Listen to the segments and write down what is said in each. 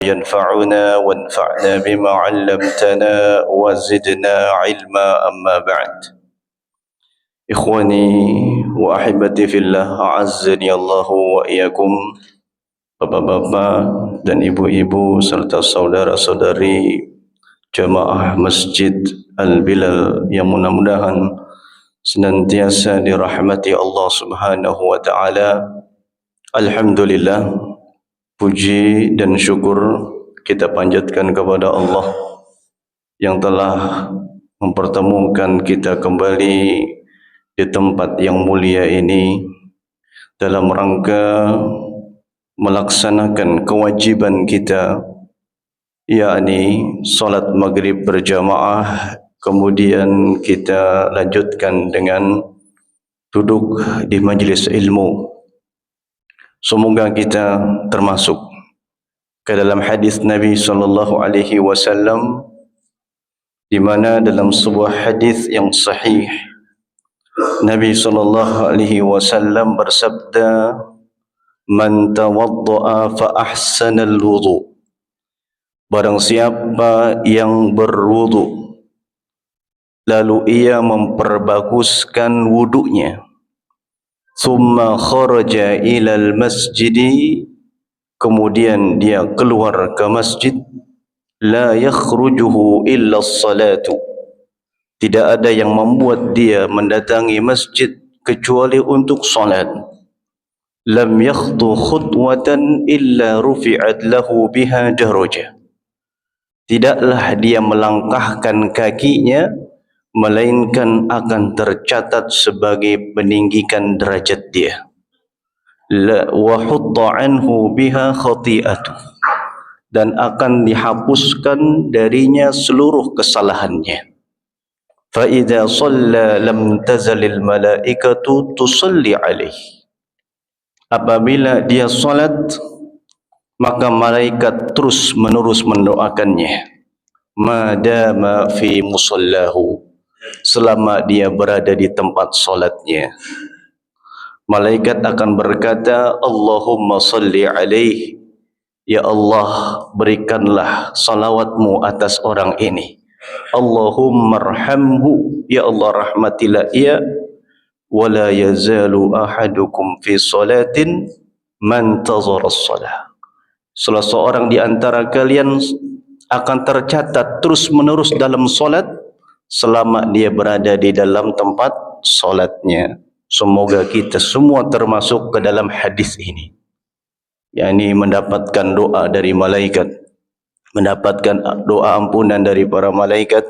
ينفعنا وانفعنا بما علمتنا وزدنا علما. أما بعد. إخواني وأحبتي في الله أعزني الله وإياكم. Bapak-bapak dan ibu-ibu serta saudara-saudari jamaah Masjid Al-Bilal yang mudah-mudahan senantiasa dirahmati Allah Subhanahu wa taala. Alhamdulillah, puji dan syukur kita panjatkan kepada Allah yang telah mempertemukan kita kembali di tempat yang mulia ini dalam rangka melaksanakan kewajiban kita, yakni salat maghrib berjamaah, kemudian kita lanjutkan dengan duduk di majlis ilmu. Semoga kita termasuk ke dalam hadis Nabi sallallahu alaihi wasallam, di mana dalam sebuah hadis yang sahih Nabi sallallahu alaihi wasallam bersabda, "Man tawaddaa fa ahsana al-wudu." Barang siapa yang berwudu lalu ia memperbaguskan wudunya, thumma kharaja ila al-masjid, kemudian dia keluar ke masjid, la yakhrujuhu illa as-salatu, tidak ada yang membuat dia mendatangi masjid kecuali untuk salat, lam yakhdu khutwatan illa rufi'at lahu biha darajah, tidaklah dia melangkahkan kakinya melainkan akan tercatat sebagai peninggikan derajat dia, wa hutta anhu biha khati'atu, dan akan dihapuskan darinya seluruh kesalahannya. Fa idza shalla lam tazalil malaikatu tusalli alaihi, apabila dia salat maka malaikat terus menerus mendoakannya, madama fi musallahu, selama dia berada di tempat salatnya. Malaikat akan berkata, Allahumma salli alaihi, ya Allah berikanlah salawatmu atas orang ini. Allahumma arhamhu, ya Allah rahmatilah ia. Wala yazalu ahadukum fi salatin man tazara as-salah, salah seorang di antara kalian akan tercatat terus menerus dalam solat selama dia berada di dalam tempat solatnya. Semoga kita semua termasuk ke dalam hadis ini, yakni mendapatkan doa dari malaikat, mendapatkan doa ampunan dari para malaikat,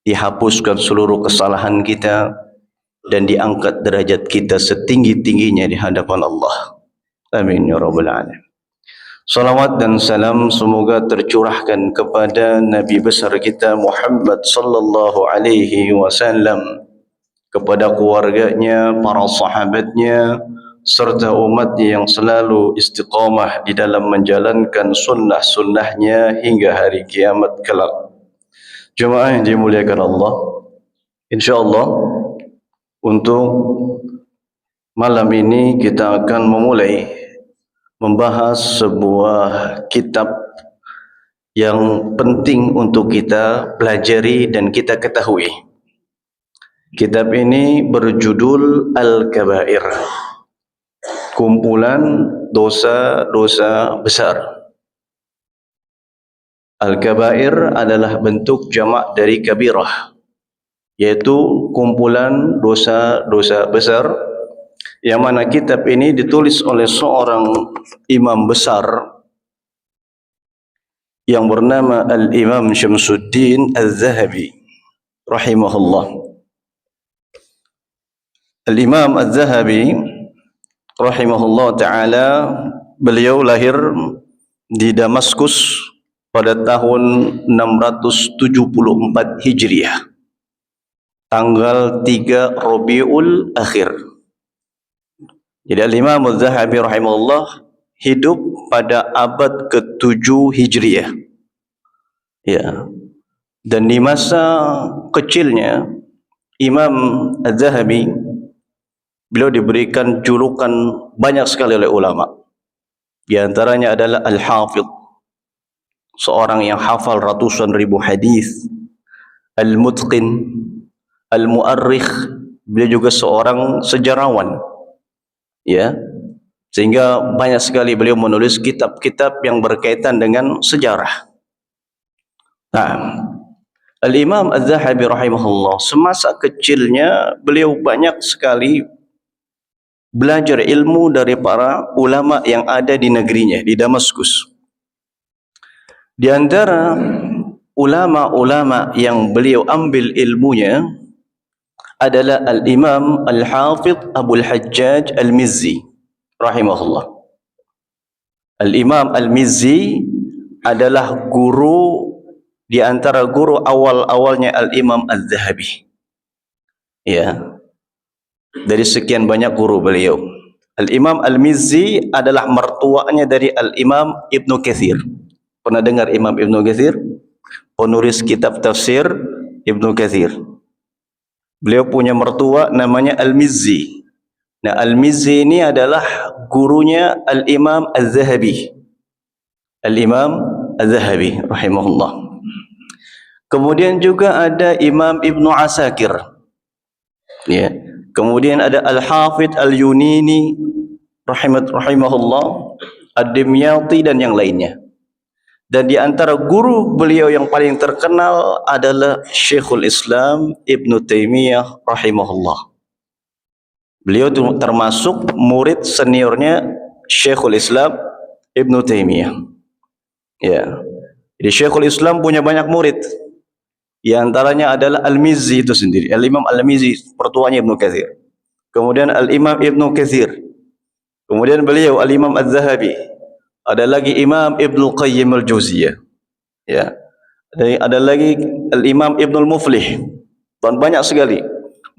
dihapuskan seluruh kesalahan kita, dan diangkat derajat kita setinggi-tingginya di hadapan Allah. Amin ya rabbal alamin. Salawat dan salam semoga tercurahkan kepada Nabi besar kita Muhammad sallallahu alaihi wasallam, kepada keluarganya, para sahabatnya, serta umatnya yang selalu istiqamah di dalam menjalankan sunnah-sunnahnya hingga hari kiamat kelak. Jemaah yang dimuliakan Allah, insyaallah untuk malam ini kita akan memulai membahas sebuah kitab yang penting untuk kita pelajari dan kita ketahui. Kitab ini berjudul Al-Kabair, kumpulan dosa-dosa besar. Al-Kabair adalah bentuk jamak dari kabirah, yaitu kumpulan dosa-dosa besar, yang mana kitab ini ditulis oleh seorang imam besar yang bernama Al-Imam Syamsuddin Al-Zahabi rahimahullah. Al-Imam Al-Zahabi rahimahullah ta'ala, beliau lahir di Damaskus pada tahun 674 Hijriah, tanggal 3 Rabiul Akhir. Jadi Al-Imam Al-Zahabi rahimahullah hidup pada abad ke-7 Hijriah. Ya. Dan di masa kecilnya Imam Al-Zahabi, beliau diberikan julukan banyak sekali oleh ulama. Di antaranya adalah Al-Hafidh, seorang yang hafal ratusan ribu hadis, al-mutqin, al-mu'arrikh, beliau juga seorang sejarawan, ya, sehingga banyak sekali beliau menulis kitab-kitab yang berkaitan dengan sejarah. Nah, Al-Imam Az-Zahabi rahimahullah, semasa kecilnya beliau banyak sekali belajar ilmu dari para ulama yang ada di negerinya, di Damaskus. Di antara ulama-ulama yang beliau ambil ilmunya adalah Al-Imam Al-Hafidh Abul Hajjaj Al-Mizzi rahimahullah. Al-Imam Al-Mizzi adalah guru di antara guru awal-awalnya Al-Imam Az-Zahabi. Ya. Dari sekian banyak guru beliau. Al-Imam Al-Mizzi adalah mertuanya dari Al-Imam Ibnu Katsir. Pernah dengar Imam Ibnu Katsir? Penulis kitab tafsir Ibnu Katsir. Beliau punya mertua namanya Al-Mizzi. Nah, Al-Mizzi ini adalah gurunya Al-Imam Az-Zahabi. Al-Imam Az-Zahabi rahimahullah. Kemudian juga ada Imam Ibnu Asakir. Ya. Kemudian ada Al-Hafidh Al-Yunini rahimahullah, Ad-Dimyati dan yang lainnya. Dan di antara guru beliau yang paling terkenal adalah Syekhul Islam Ibnu Taimiyah rahimahullah. Beliau termasuk murid seniornya Syekhul Islam Ibnu Taimiyah. Ya. Jadi Syekhul Islam punya banyak murid. Di antaranya adalah Al-Mizzi itu sendiri. Al-Imam Al-Mizzi pertuanya Ibnu Katsir. Kemudian Al-Imam Ibnu Katsir. Kemudian beliau Al-Imam Az-Zahabi. Ada lagi Imam Ibnu Qayyim Al-Jauziyah. Ya. Ada lagi Al-Imam Ibnu Al-Muflih. Dan banyak sekali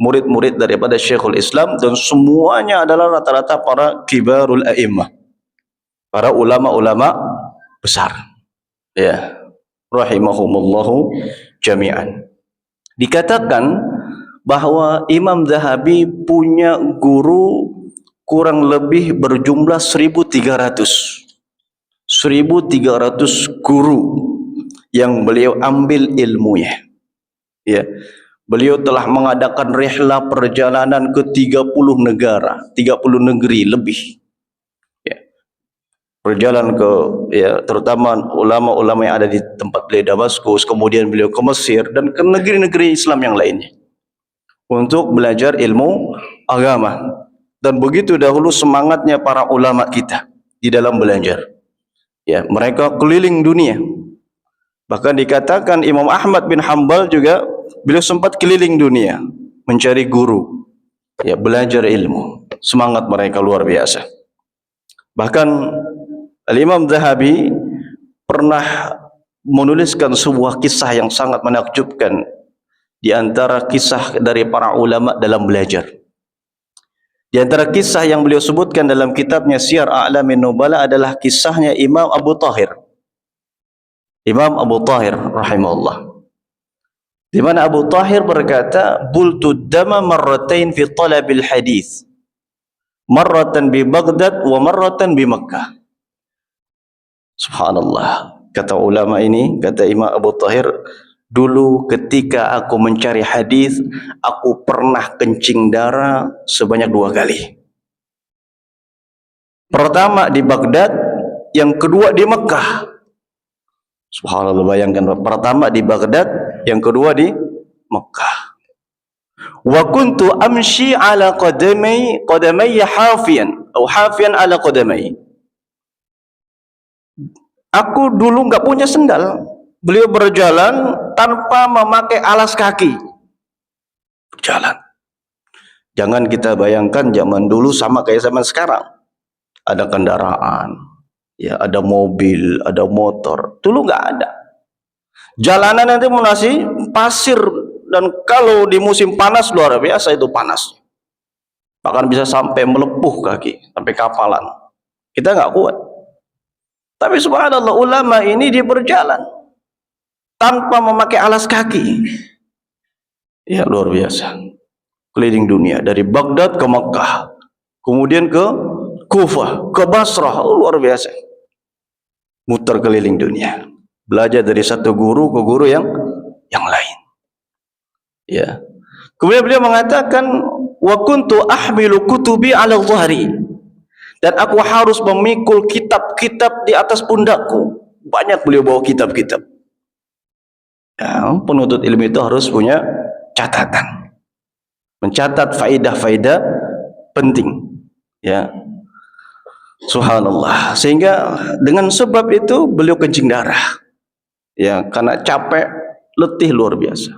murid-murid daripada Syekhul Islam, dan semuanya adalah rata-rata para kibarul a'immah. Para ulama-ulama besar. Ya. Rahimahumullahu jami'an. Dikatakan bahwa Imam Zahabi punya guru kurang lebih berjumlah 1.300 guru yang beliau ambil ilmunya. Ya. Beliau telah mengadakan rihlah perjalanan ke 30 negara, 30 negeri lebih. Ya. Berjalan ke, ya, terutama ulama-ulama yang ada di tempat beliau Damaskus, kemudian beliau ke Mesir dan ke negeri-negeri Islam yang lainnya untuk belajar ilmu agama. Dan begitu dahulu semangatnya para ulama kita di dalam belajar. Ya, mereka keliling dunia. Bahkan dikatakan Imam Ahmad bin Hanbal juga beliau sempat keliling dunia mencari guru. Ya, belajar ilmu. Semangat mereka luar biasa. Bahkan Al-Imam Zahabi pernah menuliskan sebuah kisah yang sangat menakjubkan di antara kisah dari para ulama dalam belajar. Di antara kisah yang beliau sebutkan dalam kitabnya Syiar A'lamin Nubala adalah kisahnya Imam Abu Tahir. Imam Abu Tahir rahimahullah. Di mana Abu Tahir berkata, "Bultu dama marratain fi talabil hadis. Marratan bi Baghdad wa marratan bi Makkah." Subhanallah. Kata ulama ini, kata Imam Abu Tahir, dulu ketika aku mencari hadis, aku pernah kencing darah sebanyak 2 kali. Pertama di Baghdad, yang kedua di Mekah. Subhanallah, bayangkan, pertama di Baghdad, yang kedua di Mekah. Wa kuntu amshi ala qadamai hafiyan atau hafiyan ala qadamai. Aku dulu enggak punya sendal. Beliau berjalan tanpa memakai alas kaki. Berjalan. Jangan kita bayangkan zaman dulu sama kayak zaman sekarang. Ada kendaraan, ya, ada mobil, ada motor. Dulu enggak ada. Jalanan nanti masih pasir, dan kalau di musim panas luar biasa itu panas. Bahkan bisa sampai melepuh kaki, sampai kapalan. Kita enggak kuat. Tapi subhanallah, ulama ini dia berjalan tanpa memakai alas kaki. Ya, luar biasa. Keliling dunia dari Baghdad ke Makkah, kemudian ke Kufah, ke Basrah. Luar biasa. Muter keliling dunia. belajar dari satu guru ke guru yang lain. Ya. Kemudian beliau mengatakan, wa kuntu ahmilu kutubi 'ala dhahri. Dan aku harus memikul kitab-kitab di atas pundakku. Banyak beliau bawa kitab-kitab. Ya, penuntut ilmu itu harus punya catatan. Mencatat faedah-faedah penting. Ya. Subhanallah. Sehingga dengan sebab itu beliau kencing darah. Ya, karena capek, letih luar biasa.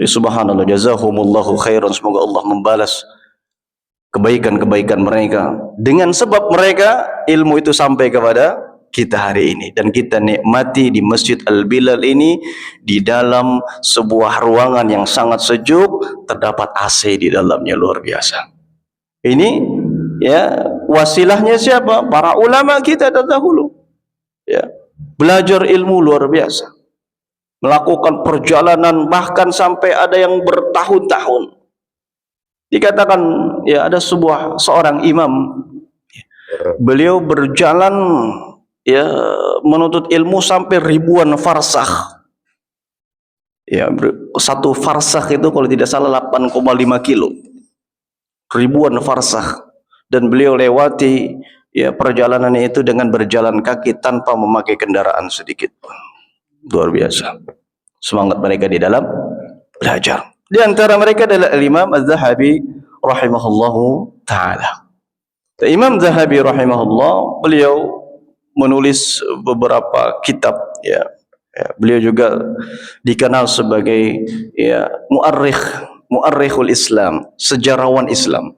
Ya, subhanallah, jazahumullahu khairan, semoga Allah membalas kebaikan-kebaikan mereka. Dengan sebab mereka, ilmu itu sampai kepada kita hari ini, dan kita nikmati di Masjid Al-Bilal ini, di dalam sebuah ruangan yang sangat sejuk, terdapat AC di dalamnya, luar biasa. Ini ya wasilahnya siapa? Para ulama kita terdahulu. Ya, belajar ilmu luar biasa, melakukan perjalanan bahkan sampai ada yang bertahun-tahun. Dikatakan ya ada seorang imam, beliau berjalan ya menuntut ilmu sampai ribuan farsakh. Ya, satu farsakh itu kalau tidak salah 8,5 kilo. Ribuan farsakh, dan beliau lewati ya perjalanan itu dengan berjalan kaki tanpa memakai kendaraan sedikit pun. Luar biasa semangat mereka di dalam belajar. Di antara mereka adalah Imam Az-Zahabi rahimahullahu taala. Imam Zahabi rahimahullah, beliau menulis beberapa kitab ya. Beliau juga dikenal sebagai ya muarrikhul Islam, sejarawan Islam.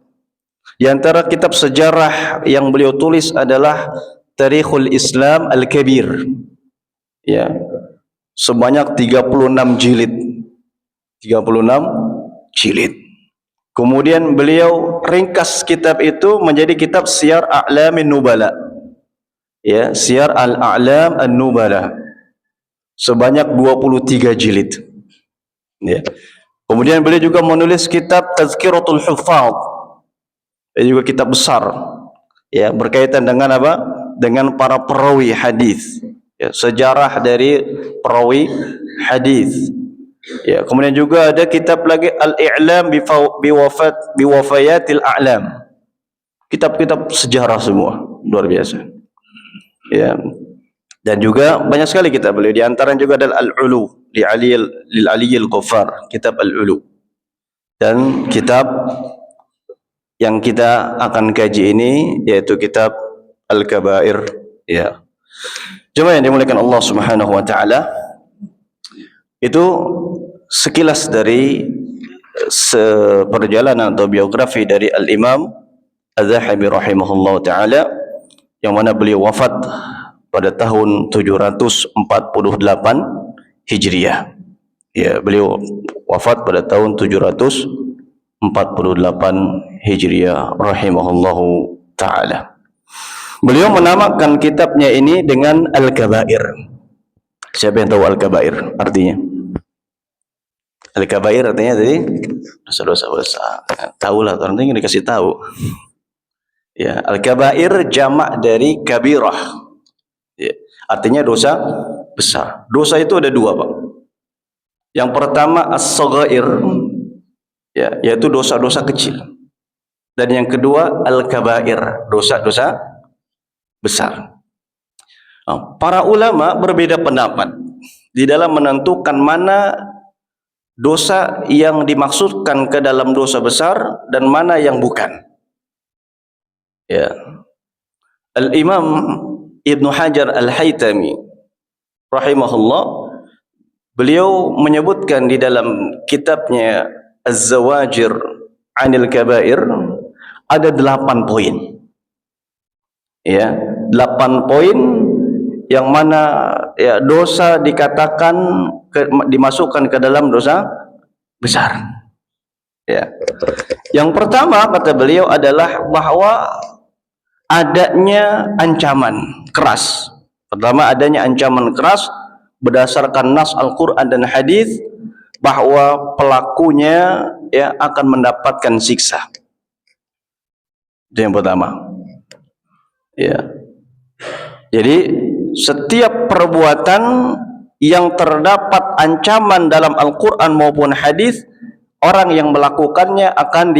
Di antara kitab sejarah yang beliau tulis adalah Tarikhul Islam Al-Kabir. Ya. Sebanyak 36 jilid. 36 jilid. Kemudian beliau ringkas kitab itu menjadi kitab Siyar A'lamin Nubala. Ya, Siyar Al-A'lam An-Nubala. Sebanyak 23 jilid. Ya. Kemudian beliau juga menulis kitab Tazkiratul Huffaz. Ini juga kitab besar. Ya, berkaitan dengan apa? Dengan para perawi hadis. Ya, sejarah dari perawi hadis. Ya, kemudian juga ada kitab lagi Al-I'lam biwafayatil A'lam. Kitab-kitab sejarah semua, luar biasa. Ya. Dan juga banyak sekali kitab beliau. Di antaranya juga ada Al-Ulu lil Aliyil Ghaffar, kitab Al-Ulu. Dan kitab yang kita akan kaji ini yaitu kitab Al-Kabair. Ya. Jemaah yang dimuliakan Allah Subhanahu wa taala, itu sekilas dari perjalanan atau biografi dari Al-Imam Az-Zahabi rahimahullah taala, yang mana beliau wafat pada tahun 748 Hijriah. Ya, beliau wafat pada tahun 748 Hijriah rahimahullahu taala. Beliau menamakan kitabnya ini dengan Al-Kabair. Siapa yang tahu Al-Kabair artinya? Al-Kabair artinya tadi dosa-dosa besar. Tahulah, orang ini dikasih tahu. Ya, Al-Kabair jamak dari kabirah. Ya, artinya dosa besar. Dosa itu ada dua, Pak. Yang pertama as-saghair, ya, yaitu dosa-dosa kecil. Dan yang kedua al-kabair, dosa-dosa besar. Nah, para ulama berbeda pendapat di dalam menentukan mana dosa yang dimaksudkan ke dalam dosa besar dan mana yang bukan. Ya. Al-Imam Ibnu Hajar Al-Haytami rahimahullah, beliau menyebutkan di dalam kitabnya Az-Zawajir 'Anil Kabair ada 8 poin. Ya, 8 poin yang mana ya dosa dikatakan dimasukkan ke dalam dosa besar. Ya. Yang pertama kata beliau adalah bahwa adanya ancaman keras. Pertama, adanya ancaman keras berdasarkan nas Al-Qur'an dan hadis bahwa pelakunya ya akan mendapatkan siksa. Itu yang pertama. Ya. Jadi setiap perbuatan yang terdapat ancaman dalam Al-Quran maupun hadis, orang yang melakukannya akan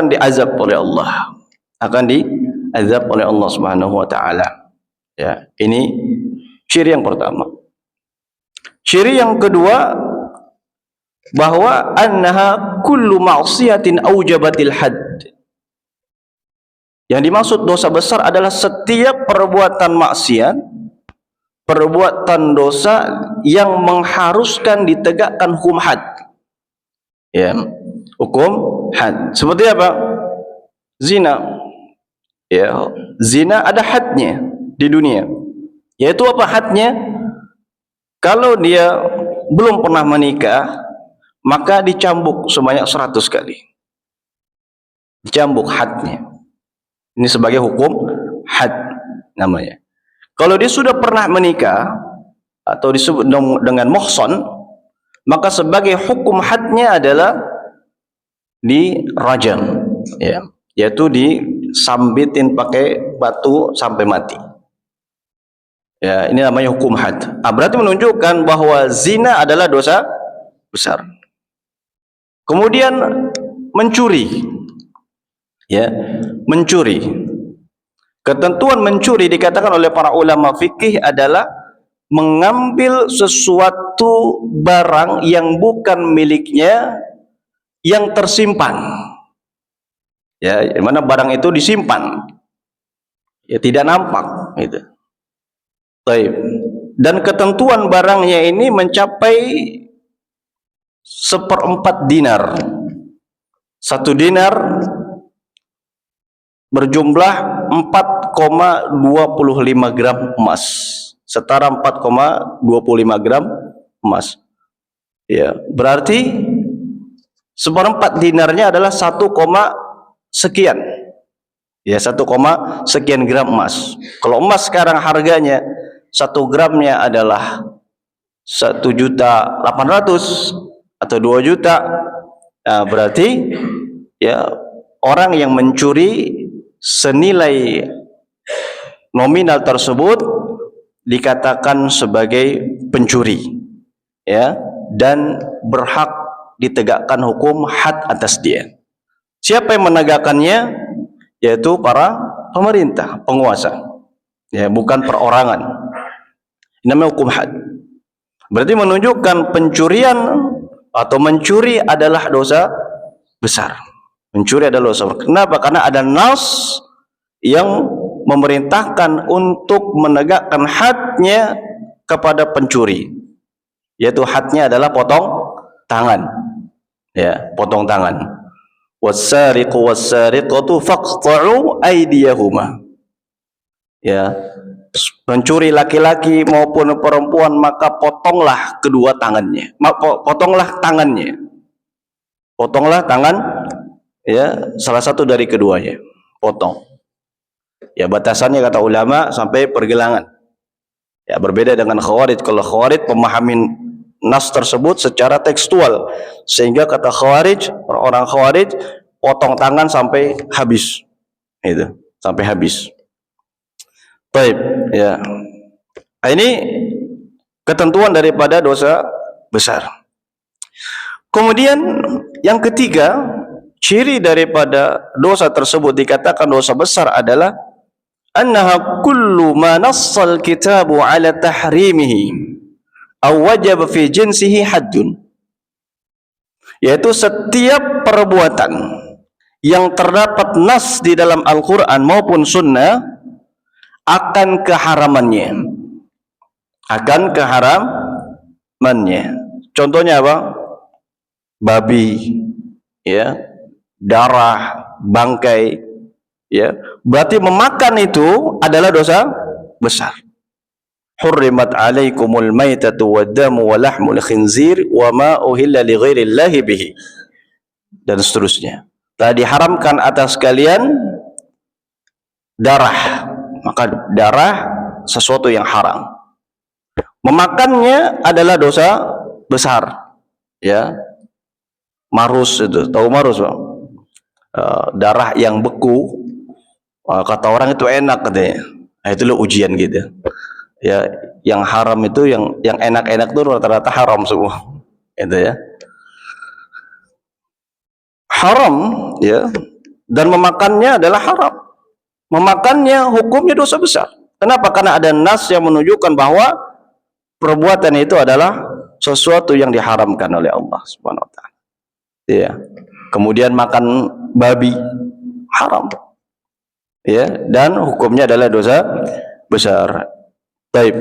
diazab oleh Allah, akan diazab oleh Allah Subhanahu wa taala. Ya, ini ciri yang pertama. Ciri yang kedua, bahwa annaha kullu ma'siyatin aujabatil hadd. Yang dimaksud dosa besar adalah setiap perbuatan maksiat, perbuatan dosa yang mengharuskan ditegakkan hukum had. Ya, hukum had. Seperti apa? Zina. Ya, zina ada hadnya di dunia. Yaitu apa hadnya? Kalau dia belum pernah menikah, maka dicambuk sebanyak 100 kali. Dicambuk hadnya. Ini sebagai hukum had namanya. Kalau dia sudah pernah menikah atau disebut dengan muhsan, maka sebagai hukum hadnya adalah dirajam, ya, yaitu disambitin pakai batu sampai mati. Ya, ini namanya hukum had. Berarti menunjukkan bahwa zina adalah dosa besar. Kemudian mencuri. Ya, mencuri. Ketentuan mencuri dikatakan oleh para ulama fikih adalah mengambil sesuatu barang yang bukan miliknya yang tersimpan. Ya, di mana barang itu disimpan. Ya, tidak nampak gitu. Baik. Dan ketentuan barangnya ini mencapai 1/4 dinar. 1 dinar berjumlah 4,25 gram emas, setara 4,25 gram emas. Ya, berarti 1/4 dinarnya adalah 1, sekian. Ya, 1, sekian gram emas. Kalau emas sekarang harganya 1 gramnya adalah 1.800.000 atau 2 juta. Nah, berarti ya, orang yang mencuri senilai nominal tersebut dikatakan sebagai pencuri, ya, dan berhak ditegakkan hukum had atas dia. Siapa yang menegakkannya? Yaitu para pemerintah, penguasa, ya, bukan perorangan. Ini namanya hukum had. Berarti menunjukkan pencurian atau mencuri adalah dosa besar. Mencuri adalah dosa besar. Kenapa? Karena ada nas yang memerintahkan untuk menegakkan hadnya kepada pencuri, yaitu hadnya adalah potong tangan. Ya, potong tangan. Was-sariqu was-sariqatu faqta'u aydiyahuma. Ya, pencuri laki-laki maupun perempuan maka potonglah kedua tangannya. Potonglah tangannya. Potonglah tangan, ya, salah satu dari keduanya. Potong. Ya, batasannya kata ulama sampai pergelangan. Ya, berbeda dengan khawarij. Kalau khawarij pemahamin nas tersebut secara tekstual, sehingga kata khawarij, orang khawarij potong tangan sampai habis. Itu, sampai habis. Baik, ya. Nah, ini ketentuan daripada dosa besar. Kemudian yang ketiga, ciri daripada dosa tersebut dikatakan dosa besar adalah annaha kullu ma nassal kitabu ala tahrimihi aw wajaba fi jinsihi haddun. Yaitu setiap perbuatan yang terdapat nas di dalam Al-Quran maupun sunnah akan keharamannya. Akan keharamannya. Contohnya apa? Babi, ya, darah, bangkai, ya, berarti memakan itu adalah dosa besar. Hurrimat alaikumul maitatu waddamu wa lahmul khinzir wa ma uhilla li ghairillahi bihi, dan seterusnya. Telah diharamkan atas kalian darah, maka darah sesuatu yang haram. Memakannya adalah dosa besar. Ya, marus itu, tahu marus, Bang? Darah yang beku, kata orang itu enak katanya. Nah, itu lo ujian gitu. Ya, Yang haram itu yang enak-enak tuh rata-rata haram semua. Itu ya. Haram ya. Dan memakannya adalah haram. Memakannya hukumnya dosa besar. Kenapa? Karena ada nas yang menunjukkan bahwa perbuatan itu adalah sesuatu yang diharamkan oleh Allah Subhanahu wa taala. Ya. Kemudian makan babi haram. Ya, dan hukumnya adalah dosa besar. Baik.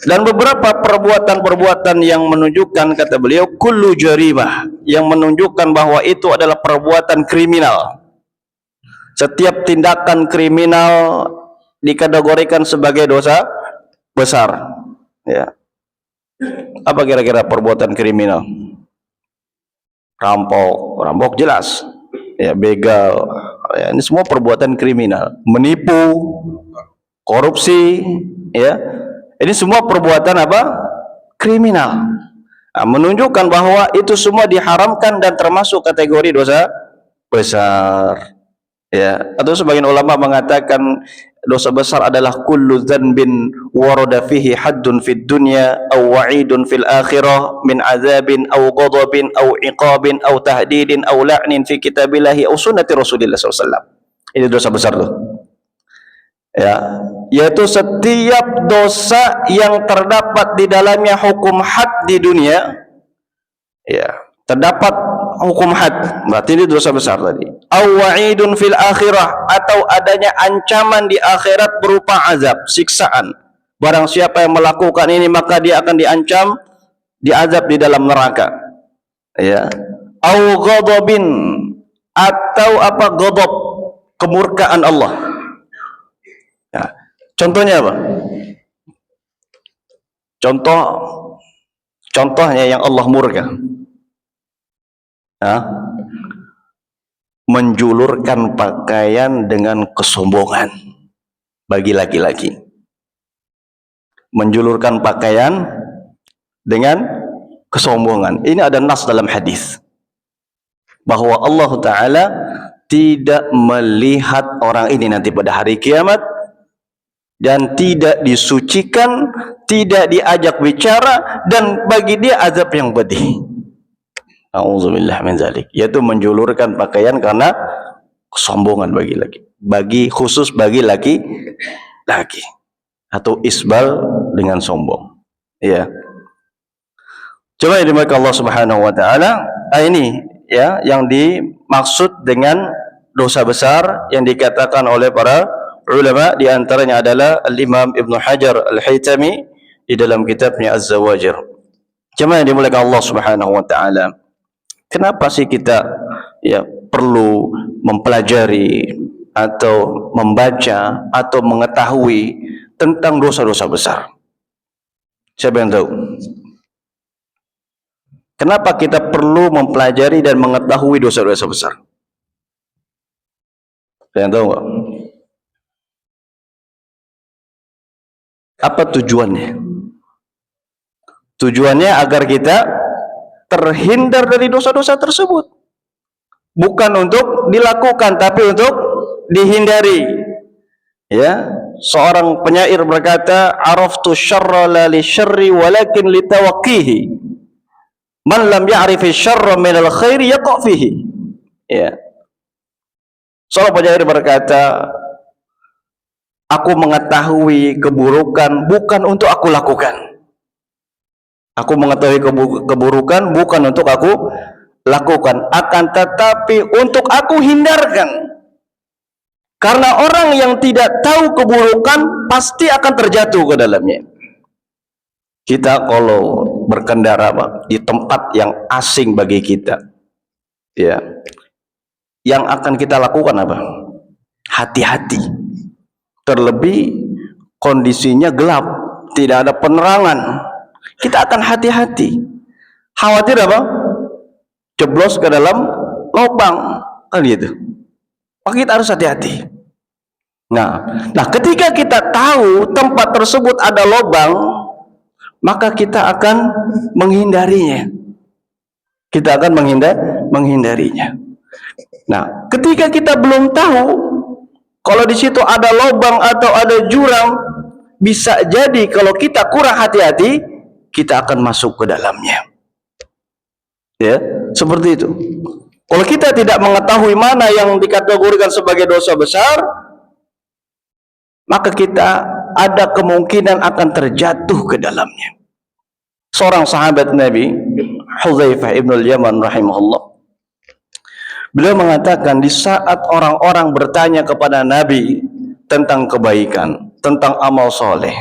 Dan beberapa perbuatan-perbuatan yang menunjukkan, kata beliau, kullu jarimah, yang menunjukkan bahwa itu adalah perbuatan kriminal. Setiap tindakan kriminal dikategorikan sebagai dosa besar. Ya. Apa kira-kira perbuatan kriminal? Rampok jelas. Ya, begal. Ya, ini semua perbuatan kriminal. Menipu, korupsi, ya. Ini semua perbuatan apa? Kriminal. Nah, menunjukkan bahwa itu semua diharamkan dan termasuk kategori dosa besar. Ya, atau sebagian ulama mengatakan dosa besar adalah kullu dzanbin warada fihi haddun fid dunya aw wa'idun fil akhirah min azabin aw ghadabin aw iqabin aw tahdidin aw la'nin fi kitabillahi aw sunnati Rasulillah SAW. Ini dosa besar tuh. Ya, yaitu setiap dosa yang terdapat di dalamnya hukum had di dunia, ya, terdapat hukum had, berarti ini dosa besar tadi. Aw wa'idun fil akhirah, atau adanya ancaman di akhirat berupa azab, siksaan. Barang siapa yang melakukan ini maka dia akan diancam, diazab di dalam neraka. Ya. Aw ghadabin, atau apa? Ghadab, kemurkaan Allah. Ya. Contohnya apa? Contohnya yang Allah murka. Ya. Menjulurkan pakaian dengan kesombongan bagi laki-laki. Menjulurkan pakaian dengan kesombongan. Ini ada nas dalam hadis bahwa Allah Ta'ala tidak melihat orang ini nanti pada hari kiamat, dan tidak disucikan, tidak diajak bicara, dan bagi dia azab yang pedih. A'udzubillah min dzalik, yaitu menjulurkan pakaian karena kesombongan khusus bagi laki-laki, atau isbal dengan sombong. Ya. Coba yang dimaksud Allah Subhanahu wa taala, ini ya yang dimaksud dengan dosa besar yang dikatakan oleh para ulama, di antaranya adalah Al-Imam Ibnu Hajar Al-Haytami di dalam kitabnya Az-Zawajir. Coba yang dimuliakan Allah Subhanahu wa taala, kenapa sih kita ya perlu mempelajari atau membaca atau mengetahui tentang dosa-dosa besar? Siapa yang tahu? Kenapa kita perlu mempelajari dan mengetahui dosa-dosa besar? Siapa yang tahu enggak? Apa tujuannya? Tujuannya agar kita terhindar dari dosa-dosa tersebut. Bukan untuk dilakukan, tapi untuk dihindari. Ya, seorang penyair berkata, "Araftu syarra la li syarri walakin li tawaqqihi. Man lam ya'rifi syarra min al-khairi yaqa' fihi." Ya. Seorang penyair berkata, aku mengetahui keburukan bukan untuk aku lakukan. Aku mengetahui keburukan bukan untuk aku lakukan, akan tetapi untuk aku hindarkan. Karena orang yang tidak tahu keburukan pasti akan terjatuh ke dalamnya. Kita kalau berkendara di tempat yang asing bagi kita, ya, yang akan kita lakukan apa? Hati-hati. Terlebih kondisinya gelap, tidak ada penerangan, kita akan hati-hati. Khawatir apa? Jeblos ke dalam lubang, kan gitu. Maka kita harus hati-hati. Nah, ketika kita tahu tempat tersebut ada lubang, maka kita akan menghindarinya. Kita akan menghindarinya. Nah, ketika kita belum tahu kalau di situ ada lubang atau ada jurang, bisa jadi kalau kita kurang hati-hati, kita akan masuk ke dalamnya. Ya, seperti itu. Kalau kita tidak mengetahui mana yang dikategorikan sebagai dosa besar, maka kita ada kemungkinan akan terjatuh ke dalamnya. Seorang sahabat Nabi, Hudzaifah ibn al-Yaman rahimahullah, beliau mengatakan di saat orang-orang bertanya kepada Nabi tentang kebaikan, tentang amal soleh,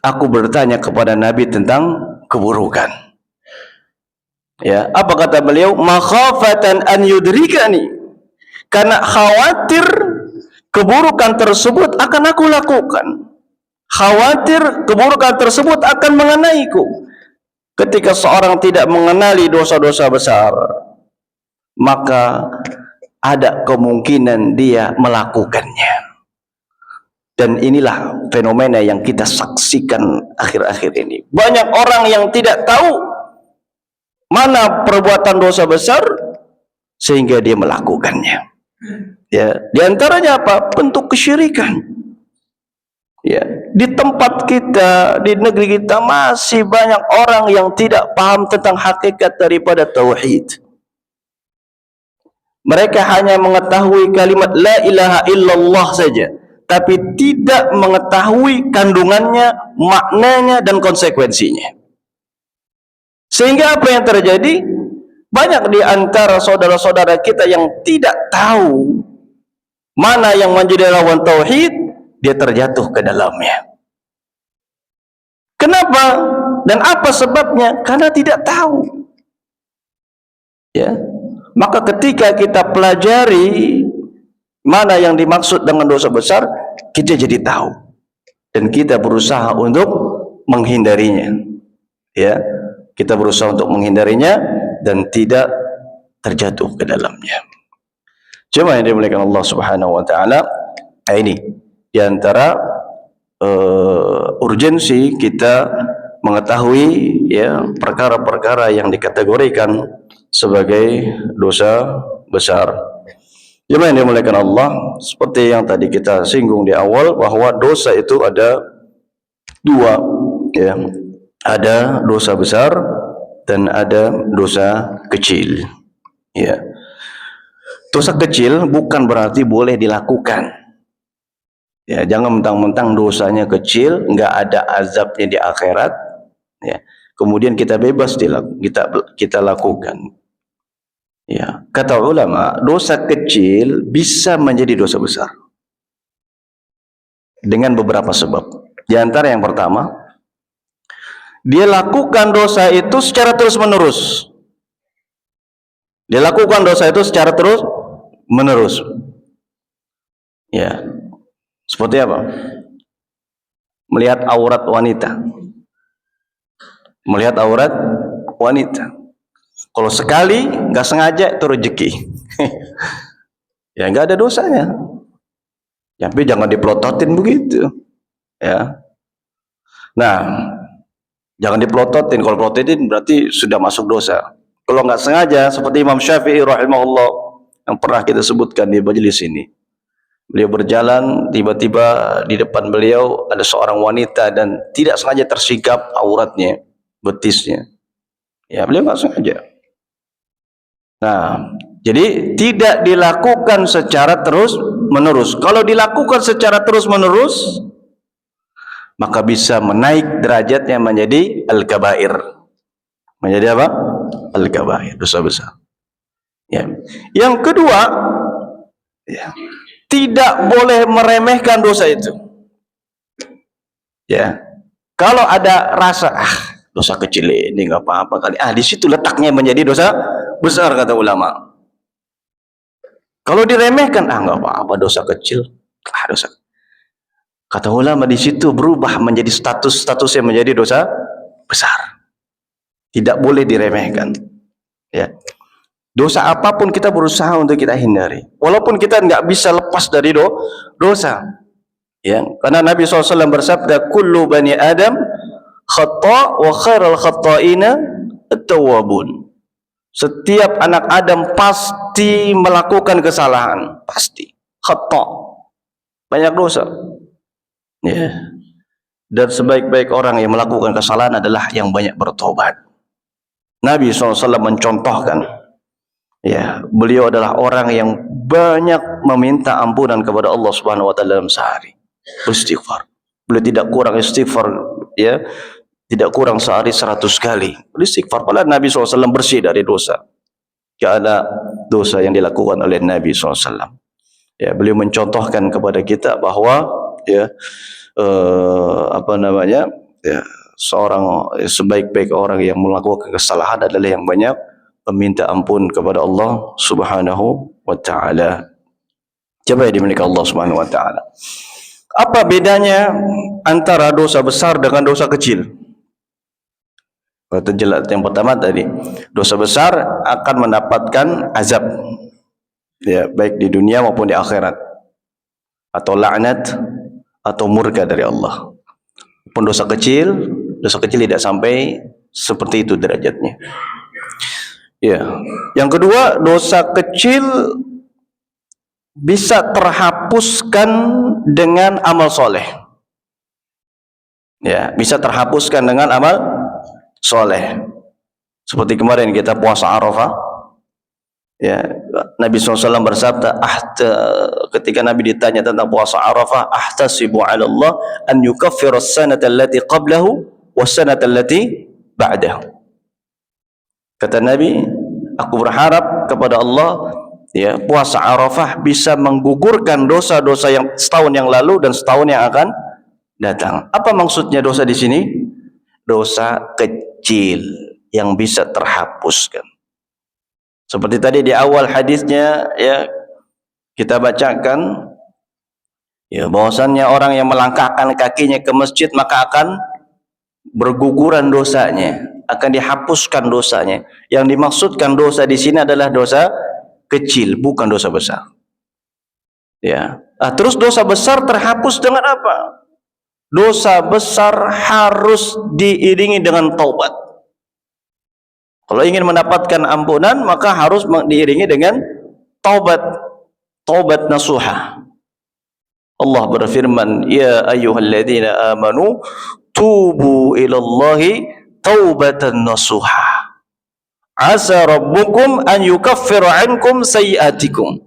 aku bertanya kepada Nabi tentang keburukan. Ya, apa kata beliau? Makhafatan an yudrikani, karena khawatir keburukan tersebut akan aku lakukan. Khawatir keburukan tersebut akan mengenaiku. Ketika seorang tidak mengenali dosa-dosa besar, maka ada kemungkinan dia melakukannya. Dan inilah fenomena yang kita saksikan akhir-akhir ini. Banyak orang yang tidak tahu mana perbuatan dosa besar sehingga dia melakukannya. Ya, di antaranya apa? Bentuk kesyirikan. Ya, di tempat kita, di negeri kita masih banyak orang yang tidak paham tentang hakikat daripada tauhid. Mereka hanya mengetahui kalimat la ilaha illallah saja, tapi tidak mengetahui kandungannya, maknanya dan konsekuensinya. Sehingga apa yang terjadi? Banyak di antara saudara-saudara kita yang tidak tahu mana yang menjadi lawan tauhid, dia terjatuh ke dalamnya. Kenapa? Dan apa sebabnya? Karena tidak tahu. Ya. Maka ketika kita pelajari mana yang dimaksud dengan dosa besar, kita jadi tahu dan kita berusaha untuk menghindarinya. Ya. Kita berusaha untuk menghindarinya dan tidak terjatuh ke dalamnya. Cuma yang dimuliakan Allah Subhanahu wa taala, ini di antara urgensi kita mengetahui ya perkara-perkara yang dikategorikan sebagai dosa besar. Cuma yang dimuliakan Allah, seperti yang tadi kita singgung di awal, bahwa dosa itu ada dua, ya. Ada dosa besar dan ada dosa kecil. Ya. Dosa kecil bukan berarti boleh dilakukan. Ya, jangan mentang-mentang dosanya kecil, nggak ada azabnya di akhirat. Ya. Kemudian kita bebas kita lakukan. Ya, kata ulama, dosa kecil bisa menjadi dosa besar dengan beberapa sebab. Di antara yang pertama, dia lakukan dosa itu secara terus-menerus. Dia lakukan dosa itu secara terus-menerus. Ya. Seperti apa? Melihat aurat wanita. Melihat aurat wanita. Kalau sekali nggak sengaja itu rezeki. Ya nggak ada dosanya. Tapi jangan dipelototin begitu. Ya. Nah, jangan dipelototin. Kalau pelototin berarti sudah masuk dosa. Kalau nggak sengaja, seperti Imam Syafi'i rahimahullah yang pernah kita sebutkan di majelis ini. Beliau berjalan, tiba-tiba di depan beliau ada seorang wanita dan tidak sengaja tersikap auratnya, betisnya. Ya, beliau nggak sengaja. Nah, jadi tidak dilakukan secara terus-menerus. Kalau dilakukan secara terus-menerus, maka bisa menaik derajatnya menjadi al-kabair. Menjadi apa? Al-kabair, dosa besar. Ya. Yang kedua, ya, tidak boleh meremehkan dosa itu. Ya. Kalau ada rasa dosa kecil ini nggak apa-apa kali. Di situ letaknya menjadi dosa besar kata ulama. Kalau diremehkan, nggak apa-apa dosa kecil. Dosa. Kata ulama di situ berubah menjadi statusnya menjadi dosa besar. Tidak boleh diremehkan. Ya. Dosa apapun kita berusaha untuk kita hindari. Walaupun kita nggak bisa lepas dari dosa. Ya. Karena Nabi SAW bersabda, kullu bani Adam khata' wa khairul khata'ina at-tawwabun. Setiap anak Adam pasti melakukan kesalahan. Pasti. Khata'. Banyak dosa. Ya. dan sebaik-baik orang yang melakukan kesalahan adalah yang banyak bertobat. Nabi SAW mencontohkan, ya, beliau adalah orang yang banyak meminta ampunan kepada Allah Subhanahu wa taala dalam sehari. Beristighfar. Beliau tidak kurang istighfar, ya, tidak kurang sehari 100 kali. Beristighfar. Padahal Nabi SAW bersih dari dosa. Tidak ada dosa yang dilakukan oleh Nabi SAW. Ya, beliau mencontohkan kepada kita bahawa, ya, ya, seorang sebaik-baik orang yang melakukan kesalahan adalah yang banyak meminta ampun kepada Allah Subhanahu wa taala. Coba dimiliki Allah Subhanahu wa taala. Apa bedanya antara dosa besar dengan dosa kecil? Jelas yang pertama tadi, dosa besar akan mendapatkan azab, ya, baik di dunia maupun di akhirat, atau laknat atau murka dari Allah. Pun dosa kecil tidak sampai seperti itu derajatnya. Ya. Yang kedua, dosa kecil bisa terhapuskan dengan amal soleh. Ya, bisa terhapuskan dengan amal soleh. Seperti kemarin kita puasa Arafah. Ya, Nabi SAW bersabda, ketika Nabi ditanya tentang puasa Arafah, ahtasibu 'ala Allah an yukaffira as-sanata allati qablahu was-sanata allati ba'dahu. Kata Nabi, aku berharap kepada Allah, ya, puasa Arafah bisa menggugurkan dosa-dosa yang setahun yang lalu dan setahun yang akan datang. Apa maksudnya dosa di sini? Dosa kecil yang bisa terhapuskan. Seperti tadi di awal hadisnya, ya, kita bacakan, ya, bahwasannya orang yang melangkahkan kakinya ke masjid maka akan berguguran dosanya, akan dihapuskan dosanya. Yang dimaksudkan dosa di sini adalah dosa kecil, bukan dosa besar. Ya. Terus dosa besar terhapus dengan apa? Dosa besar harus diiringi dengan taubat. Kalau ingin mendapatkan ampunan, maka harus diiringi dengan taubat, taubat nasuha. Allah berfirman, ya ayyuhalladzina amanu tubu ilallahi taubatan nasuha. Asa rabbukum an yukaffira ankum sayyiatikum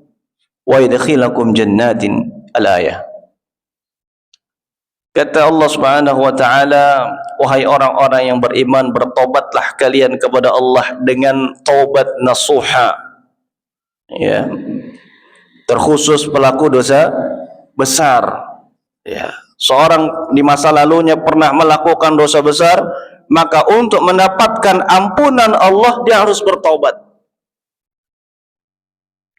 wa yadkhilakum jannatin. Al-ayah. Kata Allah Subhanahu wa taala, wahai orang-orang yang beriman, bertobatlah kalian kepada Allah dengan taubat nasuha. Ya. Terkhusus pelaku dosa besar. Ya. Seorang di masa lalunya pernah melakukan dosa besar, maka untuk mendapatkan ampunan Allah dia harus bertobat.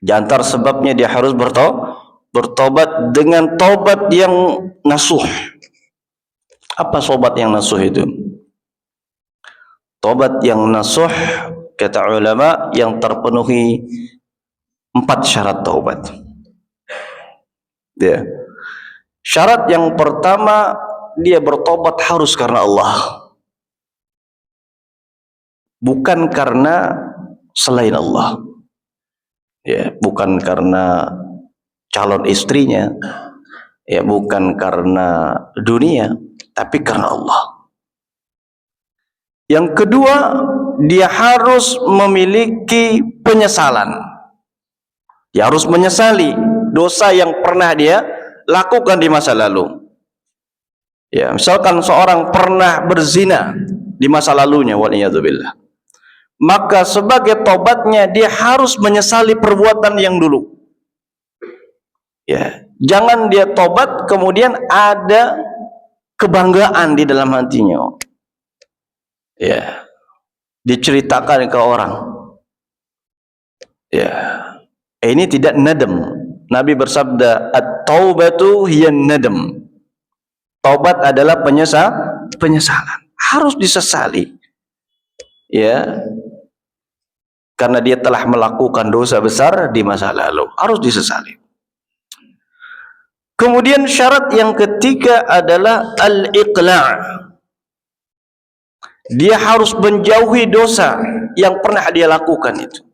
Di antara sebabnya dia harus bertobat dengan taubat yang nasuh. Apa tobat yang nasuh itu? Tobat yang nasuh, kata ulama, yang terpenuhi 4 syarat taubat. Ya. Syarat yang pertama, dia bertobat harus karena Allah, bukan karena selain Allah. Ya, bukan karena calon istrinya, ya, bukan karena dunia, tapi karena Allah. Yang kedua, dia harus memiliki penyesalan. Dia harus menyesali dosa yang pernah dia lakukan di masa lalu. Ya, misalkan seorang pernah berzina di masa lalunya, waliyadzubillah, maka sebagai tobatnya dia harus menyesali perbuatan yang dulu. Ya, jangan dia tobat kemudian ada kebanggaan di dalam hatinya. Ya, diceritakan ke orang. Ya, ini tidak nadam. Nabi bersabda, at-taubatu hiyan nadam. Taubat adalah penyesalan. Harus disesali. Ya, karena dia telah melakukan dosa besar di masa lalu, harus disesali. Kemudian syarat yang ketiga adalah al-iqla'. Dia harus menjauhi dosa yang pernah dia lakukan itu.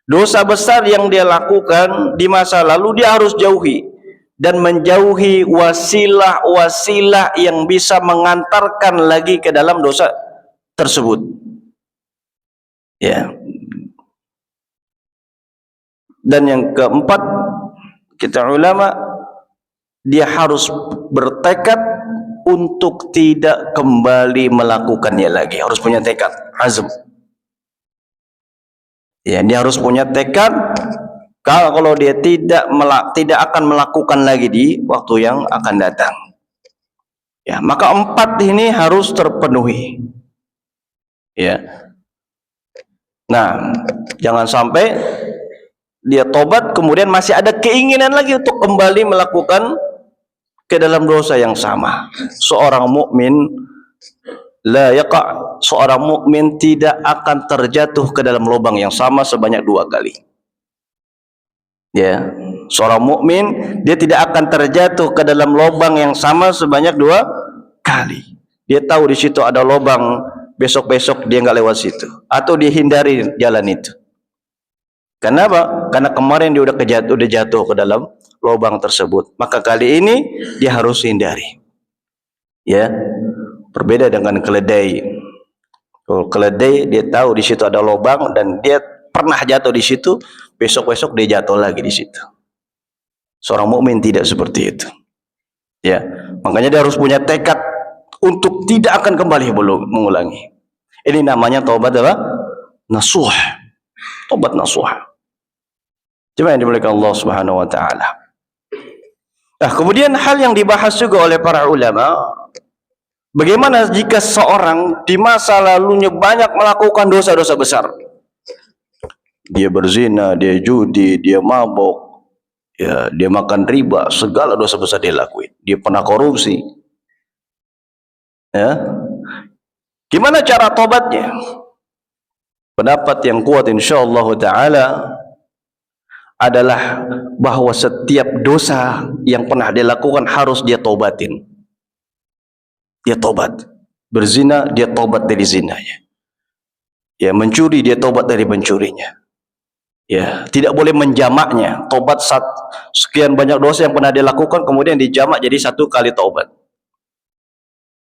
Dosa besar yang dia lakukan di masa lalu dia harus jauhi. dan menjauhi wasilah-wasilah yang bisa mengantarkan lagi ke dalam dosa tersebut. Ya. Dan yang keempat, kita ulama, dia harus bertekad untuk tidak kembali melakukannya lagi. Harus punya tekad, azm. Ya, dia harus punya tekad. Kalau dia tidak akan melakukan lagi di waktu yang akan datang. Ya, maka empat ini harus terpenuhi. Ya. Nah, jangan sampai dia tobat kemudian masih ada keinginan lagi untuk kembali melakukan ke dalam dosa yang sama. Seorang mukmin seorang mukmin tidak akan terjatuh ke dalam lubang yang sama sebanyak 2 kali. Ya, seorang mukmin dia tidak akan terjatuh ke dalam lubang yang sama sebanyak 2 kali. Dia tahu di situ ada lubang, besok-besok dia nggak lewat situ, atau dia hindari jalan itu. Kenapa? Karena kemarin dia udah jatuh ke dalam lubang tersebut. Maka kali ini dia harus hindari. Ya, berbeda dengan keledai. Kalau keledai dia tahu di situ ada lubang dan dia pernah jatuh di situ, besok-besok dia jatuh lagi di situ. Seorang mukmin tidak seperti itu. Ya, makanya dia harus punya tekad untuk tidak akan kembali mengulangi. Ini namanya taubat apa? Nasuh. Taubat nasuh. Cuma yang dimuliakan Allah Subhanahu wa taala. Nah, kemudian hal yang dibahas juga oleh para ulama, bagaimana jika seorang di masa lalunya banyak melakukan dosa-dosa besar? Dia berzina, dia judi, dia mabok, ya, dia makan riba, segala dosa besar dia lakuin. Dia pernah korupsi. Ya. Gimana cara tobatnya? Pendapat yang kuat insyaallah taala adalah bahwa setiap dosa yang pernah dia lakukan harus dia tobatin. Dia tobat. Berzina, dia tobat dari zinanya. Ya, mencuri, dia tobat dari mencurinya. Ya, tidak boleh menjamaknya. Tobat sekian banyak dosa yang pernah dia lakukan kemudian dijamak jadi 1 kali tobat.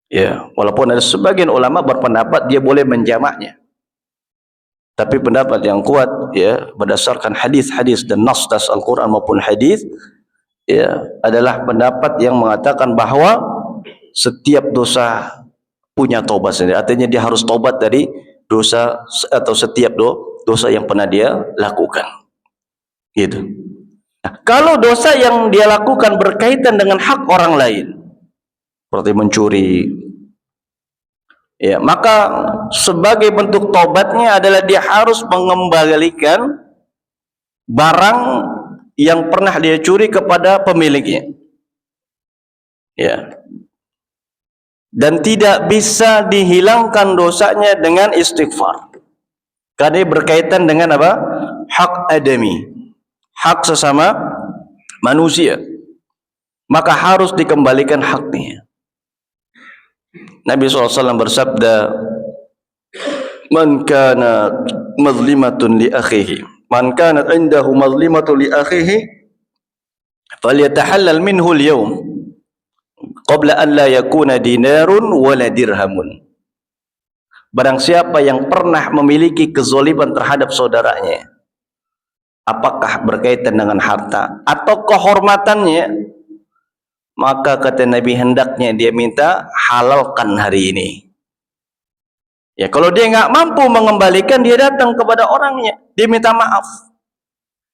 Ya, walaupun ada sebagian ulama berpendapat dia boleh menjamaknya. Tapi pendapat yang kuat, ya, berdasarkan hadis-hadis dan nas-nas Al-Quran maupun hadis, ya, adalah pendapat yang mengatakan bahwa setiap dosa punya tobat sendiri. Artinya dia harus tobat dari dosa atau setiap dosa yang pernah dia lakukan. Gitu. Nah, kalau dosa yang dia lakukan berkaitan dengan hak orang lain, seperti mencuri, ya, maka sebagai bentuk tobatnya adalah dia harus mengembalikan barang yang pernah dia curi kepada pemiliknya. Ya. Dan tidak bisa dihilangkan dosanya dengan istighfar. Karena ini berkaitan dengan apa? Hak adami, hak sesama manusia. Maka harus dikembalikan haknya. Nabi SAW bersabda, "Man kana mazlimatun li akhihi, man kana indahu mazlimatun li akhihi, falyatahallal minhu al-yawm qabla an la yakuna dinarun wala dirhamun." Barang siapa yang pernah memiliki kezaliman terhadap saudaranya, apakah berkaitan dengan harta atau kehormatannya, maka kata Nabi hendaknya dia minta halalkan hari ini. Ya, kalau dia nggak mampu mengembalikan, dia datang kepada orangnya, dia minta maaf.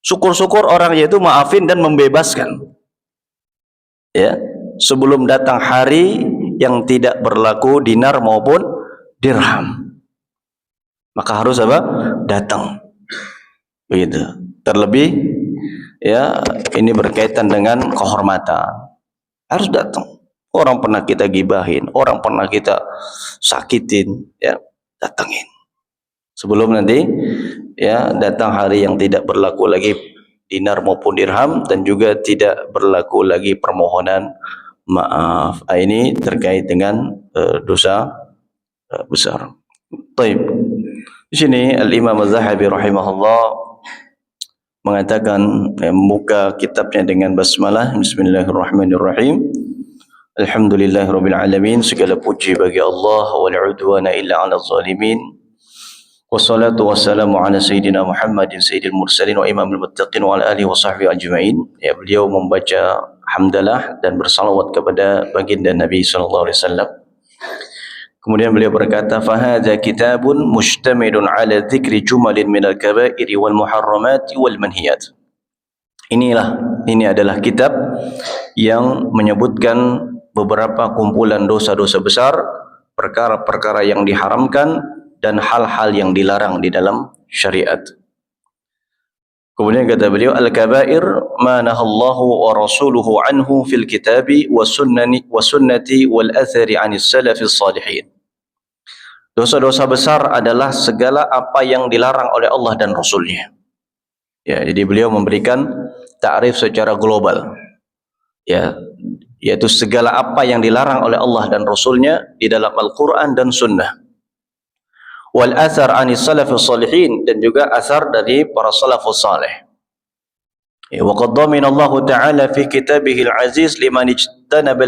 Syukur-syukur orangnya itu maafin dan membebaskan. Ya, sebelum datang hari yang tidak berlaku dinar maupun dirham. Maka harus apa? Datang. Begitu. Terlebih, ya, ini berkaitan dengan kehormatan. Harus datang. Orang pernah kita gibahin, orang pernah kita sakitin, ya, datangin. Sebelum nanti, ya, datang hari yang tidak berlaku lagi dinar maupun dirham dan juga tidak berlaku lagi permohonan maaf. Ini terkait dengan dosa besar. Baik. Di sini Al-Imam Az-Zahabi rahimahullah mengatakan, membuka kitabnya dengan basmalah. Bismillahirrahmanirrahim. Alhamdulillahirabbil alamin. Segala puji bagi Allah, wal udwana illa 'alal zalimin. Wassalatu wassalamu ala sayyidina Muhammadin sayyidil mursalin wa imamil muttaqin wa ala alihi wa sahbihi ajma'in. Ya, beliau membaca hamdalah dan bersalawat kepada baginda Nabi sallallahu alaihi wasallam. Kemudian beliau berkata, "Fahadha kitabun mustamilun ala dzikri jumalin minal kaba'iri wal muharramati wal manhiyat." Ini adalah kitab yang menyebutkan beberapa kumpulan dosa-dosa besar, perkara-perkara yang diharamkan dan hal-hal yang dilarang di dalam syariat. Kemudian kata beliau, "Al-kaba'ir ma nahallahu wa rasuluhu anhu fil kitabi wa sunnati wal athari 'anis salafis salihin." Dosa-dosa besar adalah segala apa yang dilarang oleh Allah dan Rasulnya. Ya, jadi beliau memberikan takrif secara global. Ya, yaitu segala apa yang dilarang oleh Allah dan Rasulnya di dalam Al-Quran dan Sunnah. Wal athar 'anis salafis salihin, dan juga asar dari para salafus salih. Ya, wa qad dhamina Allah Ta'ala fi kitabihil aziz liman ijtanaba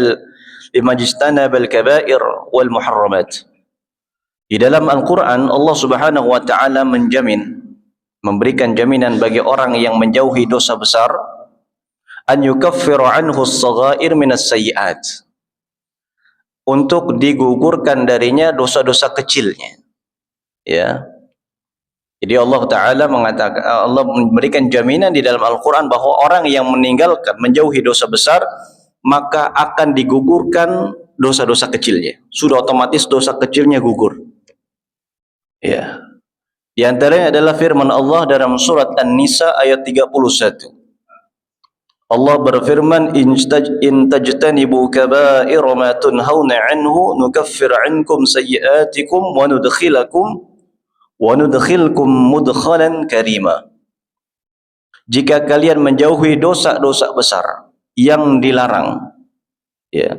al-kaba'ir wal muharramat. Di dalam Al-Quran, Allah Subhanahu wa Ta'ala memberikan jaminan bagi orang yang menjauhi dosa besar, an yukaffiru anhu as-saghair minas sayyi'at, untuk digugurkan darinya dosa-dosa kecilnya. Ya. Jadi Allah Ta'ala mengatakan, Allah memberikan jaminan di dalam Al-Quran bahwa orang yang menjauhi dosa besar, maka akan digugurkan dosa-dosa kecilnya. Sudah otomatis dosa kecilnya gugur. Ya. Di antaranya adalah firman Allah dalam surat An-Nisa ayat 31. Allah berfirman, in tajtanibu kaba'ira ma tunhauna anhu nukaffir ankum sayyi'atikum wa nudkhilkum mudkhalan karima. Jika kalian menjauhi dosa-dosa besar yang dilarang, ya,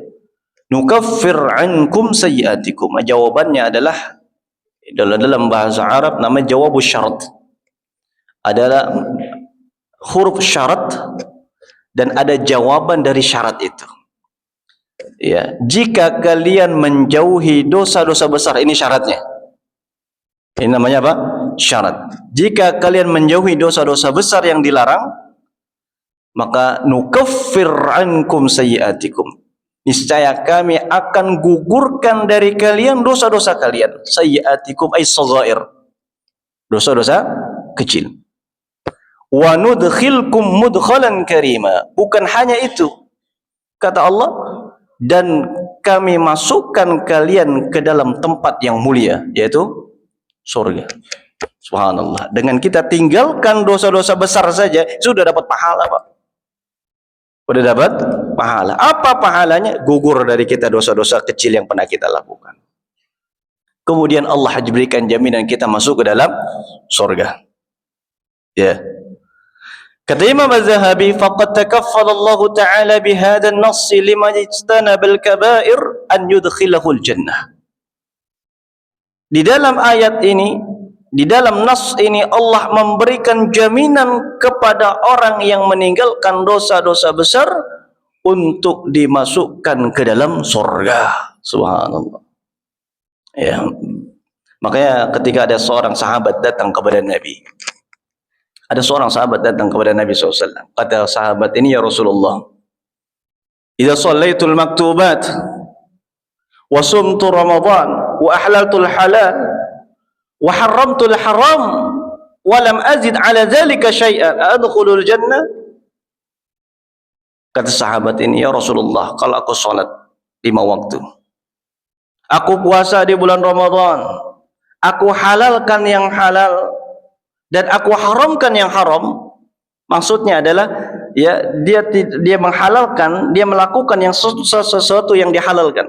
nukaffir ankum sayyi'atikum. Jawabannya adalah dalam bahasa Arab namanya jawabus syarat. Adalah huruf syarat dan ada jawaban dari syarat itu. Ya, jika kalian menjauhi dosa-dosa besar, ini syaratnya. Ini namanya apa? Syarat. Jika kalian menjauhi dosa-dosa besar yang dilarang, maka nukaffir ankum sayyi'atikum. Niscaya kami akan gugurkan dari kalian dosa-dosa kalian. Sayyi'atikum ay saghair. Dosa-dosa kecil. Wa nudkhilkum mudkhalan karima. Bukan hanya itu, kata Allah, dan kami masukkan kalian ke dalam tempat yang mulia, yaitu surga. Subhanallah. Dengan kita tinggalkan dosa-dosa besar saja sudah dapat pahala, Pak. Sudah dapat pahala. Apa pahalanya? Gugur dari kita dosa-dosa kecil yang pernah kita lakukan. Kemudian Allah berikan jaminan kita masuk ke dalam surga. Ya. Kata Imam Az-Zahabi, faqad takaffala Allah Ta'ala bihadha an-nass liman ijtanaba al-kaba'ir an yudkhilahu al-jannah. Di dalam ayat ini, di dalam nas ini, Allah memberikan jaminan kepada orang yang meninggalkan dosa-dosa besar untuk dimasukkan ke dalam surga. Subhanallah. Ya. Makanya ketika ada seorang sahabat datang kepada Nabi, SAW. Kata sahabat ini, ya Rasulullah, idza shallaitul maktubat wa sumtu Ramadan wa ahlaltul halal wa haramtul haram wa lam azid ala dhalika syai'an adkhulul jannah. Kata sahabat ini, ya Rasulullah, kalau aku salat 5 waktu, aku puasa di bulan Ramadan, aku halalkan yang halal dan aku haramkan yang haram, maksudnya adalah, ya, dia menghalalkan, dia melakukan yang sesuatu yang dihalalkan,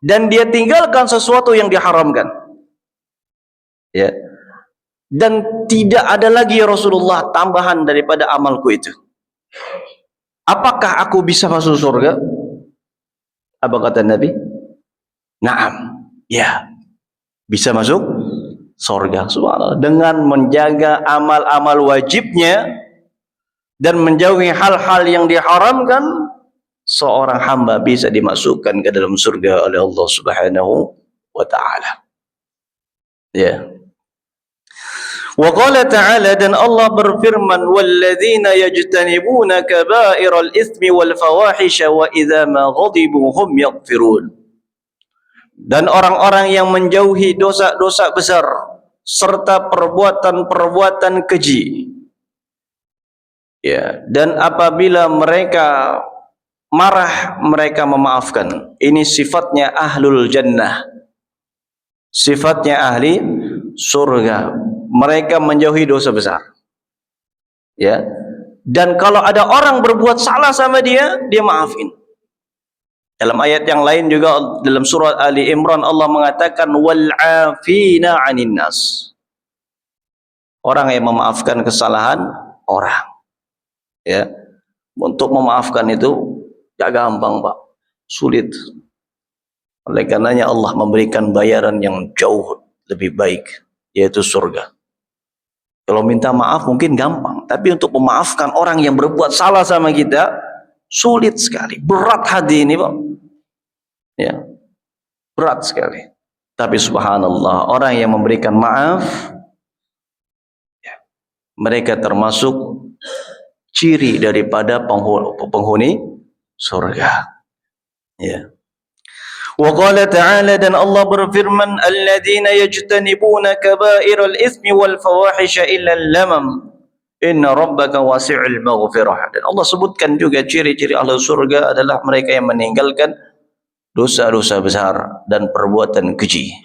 dan dia tinggalkan sesuatu yang diharamkan. Ya. Dan tidak ada lagi, ya Rasulullah, tambahan daripada amalku itu. Apakah aku bisa masuk surga? Apa kata Nabi? Naam, ya, bisa masuk surga. Subhanallah. Dengan menjaga amal-amal wajibnya dan menjauhi hal-hal yang diharamkan, seorang hamba bisa dimasukkan ke dalam surga oleh Allah Subhanahu wa taala. Ya. Wa qala ta'ala, dan Allah berfirman, walladzina yajtanibuna kaba'iral itsmi wal fawahisha wa idza ma ghadibu hum yaghfirun. Dan orang-orang yang menjauhi dosa-dosa besar serta perbuatan-perbuatan keji. Ya, dan apabila mereka marah, mereka memaafkan. Ini sifatnya ahlul jannah. Sifatnya ahli surga. Mereka menjauhi dosa besar. Ya. Dan kalau ada orang berbuat salah sama dia, dia maafin. Dalam ayat yang lain juga dalam surah Ali Imran Allah mengatakan wal 'afina 'anil nas. Orang yang memaafkan kesalahan orang. Ya. Untuk memaafkan itu tidak gampang, Pak. Sulit. Oleh karenanya Allah memberikan bayaran yang jauh lebih baik, yaitu surga. Kalau minta maaf mungkin gampang, tapi untuk memaafkan orang yang berbuat salah sama kita sulit sekali. Berat hati ini, Pak. Ya. Berat sekali. Tapi subhanallah, orang yang memberikan maaf, ya, mereka termasuk ciri daripada penghuni surga. Ya. Wa qala ta'ala, dan Allah berfirman, alladzina yajtanibuna kaba'iral itsmi wal fawahisha illa al-lamam inna rabbaka wasi'ul maghfirah. Dan Allah sebutkan juga ciri-ciri ahli surga adalah mereka yang meninggalkan dosa-dosa besar dan perbuatan keji.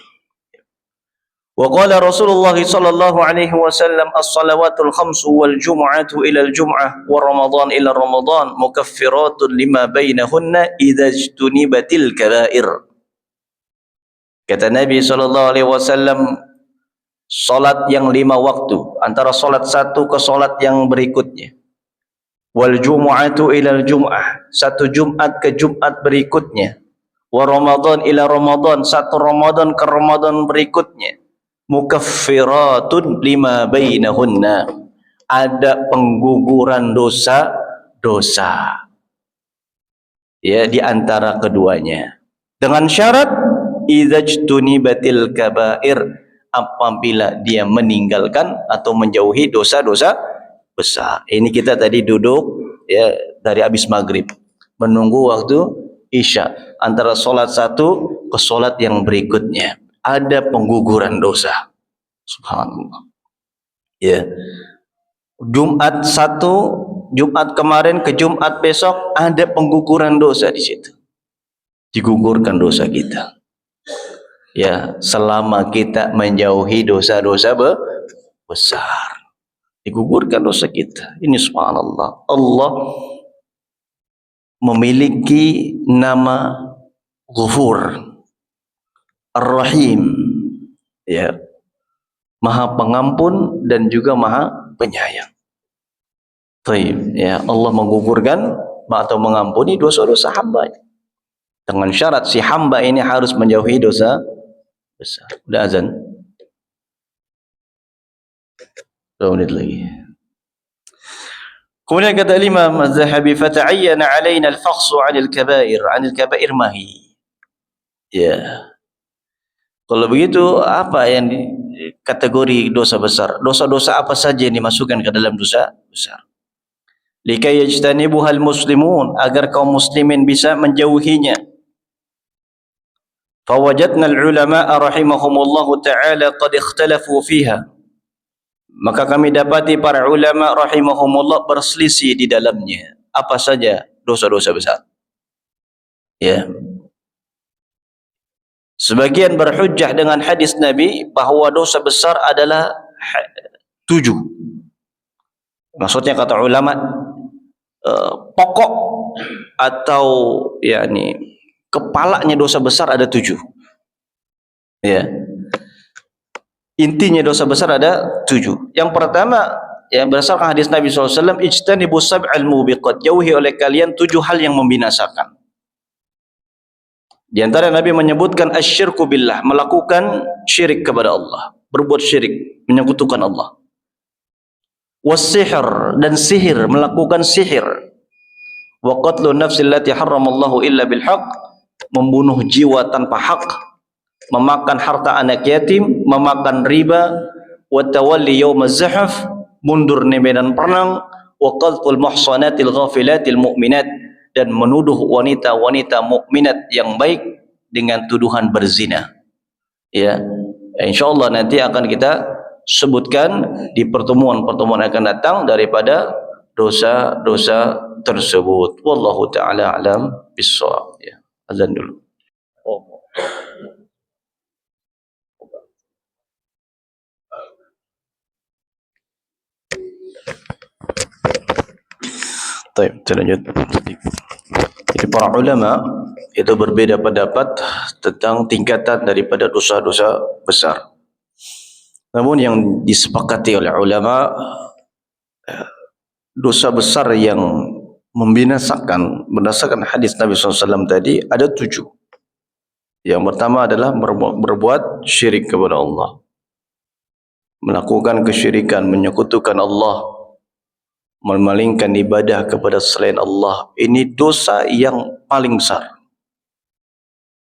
Wa qala Rasulullah sallallahu alaihi wasallam, as-salawatul khamsu wal jumu'atu ila al-jum'ah wa ramadan ila ramadan mukaffiratun lima bainahunna idza ijtunibatil kaba'ir. Kata Nabi sallallahu alaihi wasallam, salat yang 5 waktu, antara salat satu ke salat yang berikutnya. Wal jumu'atu ila al-jum'ah, satu Jumat ke Jumat berikutnya. Wa ramadan ila ramadan, satu Ramadan ke Ramadan berikutnya. Mukaffiratun lima bainahunna, ada pengguguran dosa-dosa ya di antara keduanya, dengan syarat idzajtunibatil kaba'ir, apabila dia meninggalkan atau menjauhi dosa-dosa besar. Ini kita tadi duduk ya dari habis maghrib menunggu waktu isya, antara solat satu ke solat yang berikutnya ada pengguguran dosa. Subhanallah. Ya. Jumat satu, Jumat kemarin ke Jumat besok ada pengguguran dosa di situ. Digugurkan dosa kita. Ya, selama kita menjauhi dosa-dosa besar. Digugurkan dosa kita. Ini subhanallah. Allah memiliki nama Ghafur, Ar-Rahim, ya, Maha Pengampun dan juga Maha Penyayang. Taib, ya, Allah menggugurkan atau mengampuni dosa-dosa hamba dengan syarat si hamba ini harus menjauhi dosa besar. Udah azan? 2 menit lagi. Kemudian kata Imam Az-Zahabi, fata'ayyana 'alaina al-fakhsu 'anil kaba'ir. 'Anil kaba'ir mahi. Ya. Kalau begitu, apa yang kategori dosa besar? Dosa-dosa apa saja yang dimasukkan ke dalam dosa besar? Likai yajtanibuhal muslimun, agar kaum muslimin bisa menjauhinya. Fawajadna al-ulama'a rahimahumullahu ta'ala qad ikhtalafu fiha. Maka kami dapati para ulama rahimahumullah berselisih di dalamnya. Apa saja dosa-dosa besar? Ya. Sebagian berhujjah dengan hadis Nabi bahawa dosa besar adalah 7. Maksudnya kata ulama, pokok atau yakni kepalanya dosa besar ada 7. Ya. Intinya dosa besar ada 7. Yang pertama, ya, berdasarkan hadis Nabi SAW, ijtanibu sab'al mubiqat, jauhi oleh kalian 7 hal yang membinasakan. Di antara Nabi menyebutkan asyirku billah, melakukan syirik kepada Allah, berbuat syirik, menyekutukan Allah. Wasihr, dan sihir, melakukan sihir. Wa qatlu nafsil lati haramallahu illa bil haq, membunuh jiwa tanpa hak, memakan harta anak yatim, memakan riba, wa tawalli yaumaz zahf, mundur di medan perang, wa qadful muhsanatil ghafilatil mu'minat, dan menuduh wanita-wanita mukminat yang baik dengan tuduhan berzina. Ya, insyaallah nanti akan kita sebutkan di pertemuan-pertemuan akan datang daripada dosa-dosa tersebut. Wallahu taala alam bissawab. Ya, azan dulu. Baik, kita lanjut. Jadi para ulama itu berbeda pendapat tentang tingkatan daripada dosa-dosa besar. Namun yang disepakati oleh ulama, dosa besar yang membinasakan berdasarkan hadis Nabi SAW tadi ada 7. Yang pertama adalah berbuat syirik kepada Allah, melakukan kesyirikan, menyekutukan Allah, memalingkan ibadah kepada selain Allah. Ini dosa yang paling besar.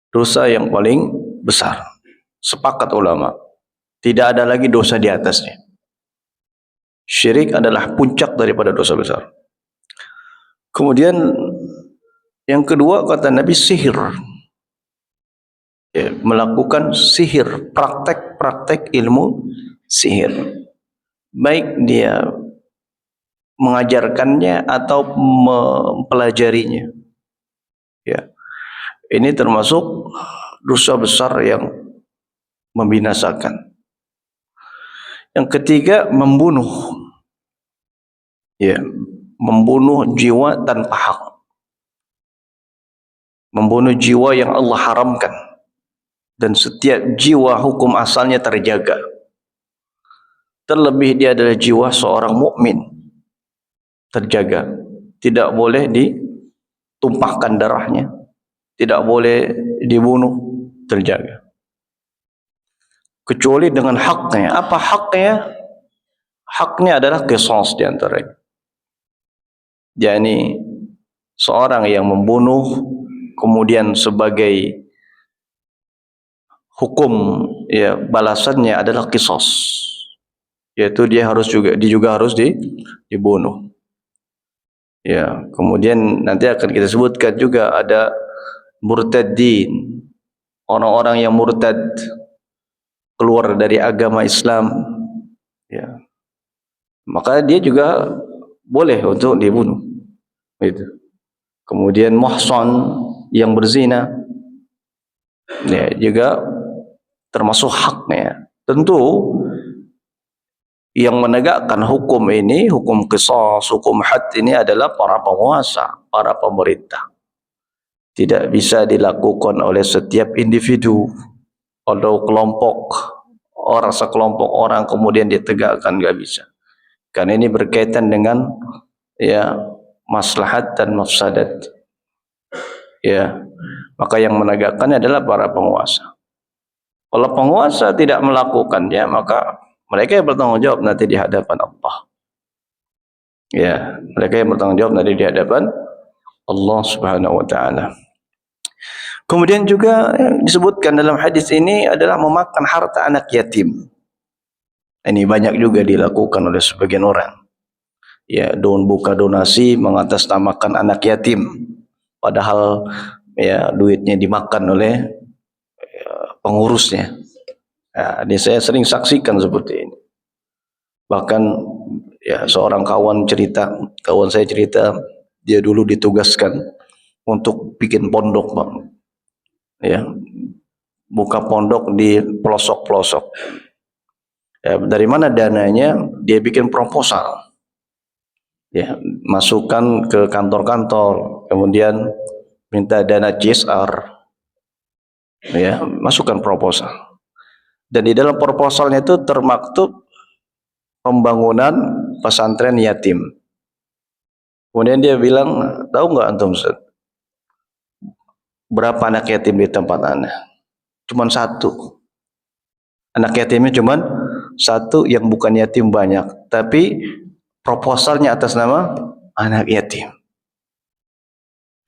Dosa yang paling besar. Sepakat ulama. Tidak ada lagi dosa di atasnya. Syirik adalah puncak daripada dosa besar. Kemudian yang kedua kata Nabi, sihir. Ya, melakukan sihir, praktek-praktek ilmu sihir. Baik dia mengajarkannya atau mempelajarinya. Ya. Ini termasuk dosa besar yang membinasakan. Yang ketiga, membunuh. Ya, membunuh jiwa tanpa hak. Membunuh jiwa yang Allah haramkan. Dan setiap jiwa hukum asalnya terjaga. Terlebih dia adalah jiwa seorang mukmin, terjaga. Tidak boleh ditumpahkan darahnya, tidak boleh dibunuh, terjaga. Kecuali dengan haknya. Apa haknya? Haknya adalah qisas di antaranya. Jadi seorang yang membunuh kemudian sebagai hukum, ya, balasannya adalah qisas, yaitu dia juga harus dibunuh. Ya, kemudian nanti akan kita sebutkan juga ada murtadin, orang-orang yang murtad, keluar dari agama Islam, ya, maka dia juga boleh untuk dibunuh. Itu. Kemudian muhsan yang berzina, ya, juga termasuk haknya. Tentu yang menegakkan hukum ini, hukum qisas, hukum had ini adalah para penguasa, para pemerintah. Tidak bisa dilakukan oleh setiap individu atau kelompok orang, sekelompok orang kemudian ditegakkan, enggak bisa. Karena ini berkaitan dengan, ya, maslahat dan mafsadat. Ya, maka yang menegakkannya adalah para penguasa. Kalau penguasa tidak melakukannya, maka mereka yang bertanggung jawab nanti di hadapan Allah. Ya, mereka yang bertanggung jawab nanti di hadapan Allah Subhanahu wa taala. Kemudian juga yang disebutkan dalam hadis ini adalah memakan harta anak yatim. Ini banyak juga dilakukan oleh sebagian orang. Ya, buka donasi mengatasnamakan anak yatim, padahal ya duitnya dimakan oleh pengurusnya. Ya, ini saya sering saksikan seperti ini. Bahkan ya seorang kawan saya cerita, dia dulu ditugaskan untuk bikin pondok, Bang. Ya, buka pondok di pelosok-pelosok. Ya, dari mana dananya? Dia bikin proposal. Ya, masukkan ke kantor-kantor, kemudian minta dana CSR. Ya, masukkan proposal. Dan di dalam proposalnya itu termaktub pembangunan pesantren yatim. Kemudian dia bilang, tahu nggak antum, Ustaz, berapa anak yatim di tempat Anda? Cuman 1. Anak yatimnya cuman satu yang bukan yatim banyak, tapi proposalnya atas nama anak yatim.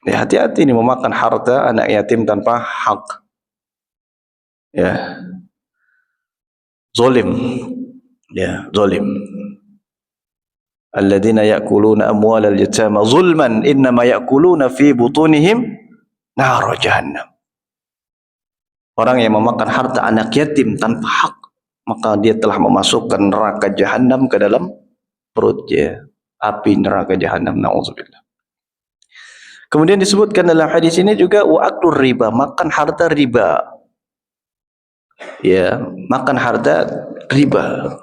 Ya, hati-hati ini memakan harta anak yatim tanpa hak. Ya, zalim. Ya, zalim. Alladzina ya'kuluna amwalal yatama zulman innama ya'kuluna fi butunihim nar jahannam. Orang yang memakan harta anak yatim tanpa hak, maka dia telah memasukkan neraka jahanam ke dalam perutnya, api neraka jahanam, naudzubillah. Kemudian disebutkan dalam hadis ini juga wa aklur riba, makan harta riba. Ya, makan harta riba.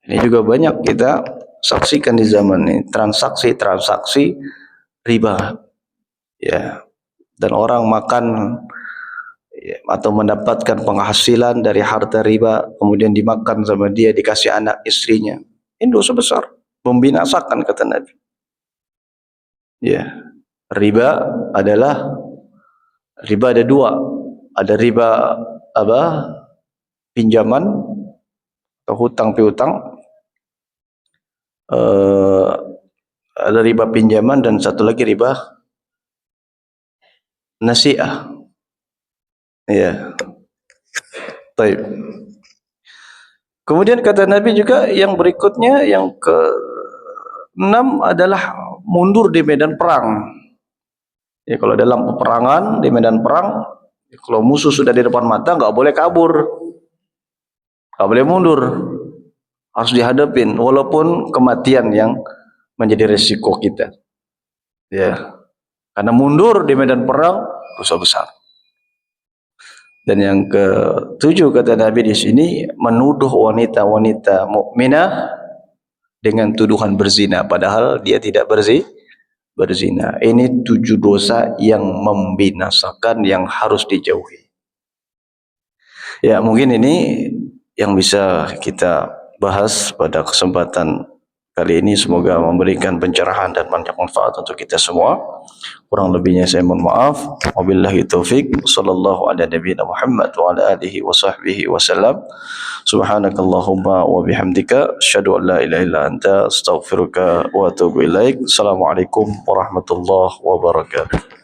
Ini juga banyak kita saksikan di zaman ini, transaksi riba. Ya. Dan orang makan atau mendapatkan penghasilan dari harta riba, kemudian dimakan sama dia, dikasih anak istrinya. Ini dosa besar, membinasakan kata Nabi. Ya, riba ada dua, ada riba apa? Pinjaman atau hutang piutang, ada riba pinjaman dan satu lagi riba nasi'ah. Ya. Baik. Kemudian kata Nabi juga yang berikutnya, yang ke-6 adalah mundur di medan perang. Ya, kalau dalam peperangan, di medan perang, kalau musuh sudah di depan mata, enggak boleh kabur. Enggak boleh mundur. Harus dihadapin walaupun kematian yang menjadi resiko kita. Ya. Karena mundur di medan perang dosa besar. Dan yang ke-7 kata Nabi di sini, menuduh wanita-wanita mukminah dengan tuduhan berzina padahal dia tidak berzina. Ini 7 dosa yang membinasakan, yang harus dijauhi. Ya, mungkin ini yang bisa kita bahas pada kesempatan kali ini. Semoga memberikan pencerahan dan banyak manfaat untuk kita semua. Kurang lebihnya saya mohon maaf. Wabillahi taufik. Sallallahu ala nabiyina Muhammad wa ala alihi wa sahbihi wasallam. Subhanakallahumma wa bihamdika asyhadu an la ilaha illa anta astaghfiruka wa atubu ilaik. Assalamualaikum warahmatullahi wabarakatuh.